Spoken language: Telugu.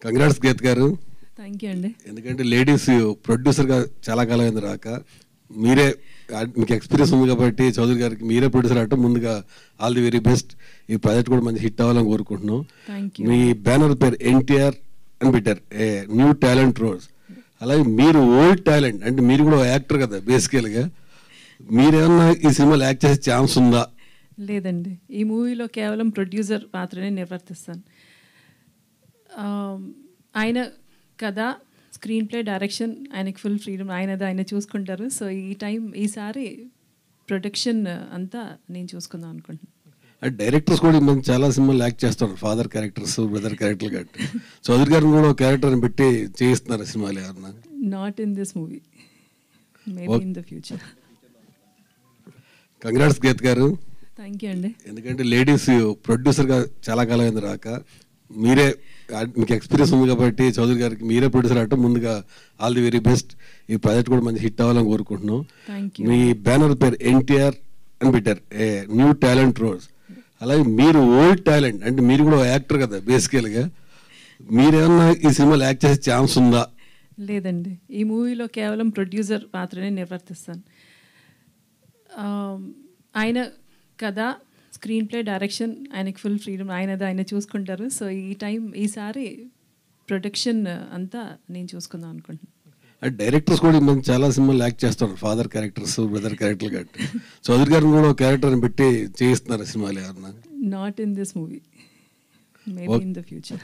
Congrats Geeth garu. Thank you అండి. ఎందుకంటే లేడీస్ ప్రొడ్యూసర్గా చాలా కాలం అయింది రాక, మీరే మీకు ఎక్స్పీరియన్స్ ఉంది కాబట్టి చౌదరి గారికి మీరే ప్రొడ్యూసర్ అంటే ముందుగా ఆల్ ది వెరీ బెస్ట్. ఈ ప్రాజెక్ట్ కూడా మంచి హిట్ అవ్వాలని కోరుకుంటున్నాం. మీ బ్యానర్ పేరు ఎన్టీఆర్ అని పెట్టారు, ఏ న్యూ టాలెంట్ రోజ్. అలాగే మీరు ఓల్డ్ టాలెంట్ అంటే మీరు కూడా యాక్టర్ కదా బేసికల్గా, మీరేమన్నా ఈ సినిమాలో యాక్ట్ చేసే ఛాన్స్ ఉందా? లేదండి, ఈ మూవీలో కేవలం ప్రొడ్యూసర్ పాత్రనే నిర్వర్తిస్తాను. ఆయన కథ, స్క్రీన్ ప్లే, డైరెక్షన్ ఆయనకి ఫుల్ ఫ్రీడమ్, ఆయన చూసుకుంటారు. సో ఈసారి ప్రొడక్షన్ అంతా నేను చూసుకుందాం అనుకుంటున్నాను. డైరెక్టర్స్ కూడా మనం చాలా సినిమాలు యాక్ట్ చేస్తారు, ఫాదర్ క్యారెక్టర్స్, బ్రదర్ క్యారెక్టర్లు కాబట్టి చౌదరి గారిని కూడా ఒక క్యారెక్టర్ని పెట్టి చేయిస్తున్నారు సినిమాలు ఏమన్నా? Not in this movie, maybe in the future. Congrats Geeth garu. Thank you అండి. ఎందుకంటే లేడీస్ ప్రొడ్యూసర్గా చాలా కాలం అయింది రాక, మీరే మీకు ఎక్స్పీరియన్స్ ఉంది కాబట్టి చౌదరి గారికి మీరే ప్రొడ్యూసర్ అంటే ముందుగా ఆల్ ది వెరీ బెస్ట్. ఈ ప్రాజెక్ట్ కూడా మంచి హిట్ అవ్వాలని కోరుకుంటున్నాం. మీ బ్యానర్ పేరు ఎన్టీఆర్ అని పెట్టారు, ఏ న్యూ టాలెంట్ రోజ్. అలాగే మీరు ఓల్డ్ టాలెంట్ అంటే మీరు కూడా యాక్టర్ కదా బేసికల్గా, మీరేమన్నా ఈ సినిమాలో యాక్ట్ చేసే ఛాన్స్ ఉందా? లేదండి, ఈ మూవీలో కేవలం ప్రొడ్యూసర్ పాత్రనే నిర్వర్తిస్తాను. ఆయన కథ, స్క్రీన్ ప్లే, డైరెక్షన్ ఆయనకి ఫుల్ ఫ్రీడమ్, ఆయన చూసుకుంటారు. సో ఈసారి ప్రొడక్షన్ అంతా నేను చూసుకుందాం అనుకుంటున్నాను. డైరెక్టర్స్ కూడా మనం చాలా సినిమాలు యాక్ట్ చేస్తారు, ఫాదర్ క్యారెక్టర్స్, బ్రదర్ క్యారెక్టర్లు కాబట్టి చౌదరి గారిని కూడా ఒక క్యారెక్టర్ని పెట్టి చేయిస్తున్నారు సినిమాలు ఏమన్నా? Not in this movie, maybe in the future.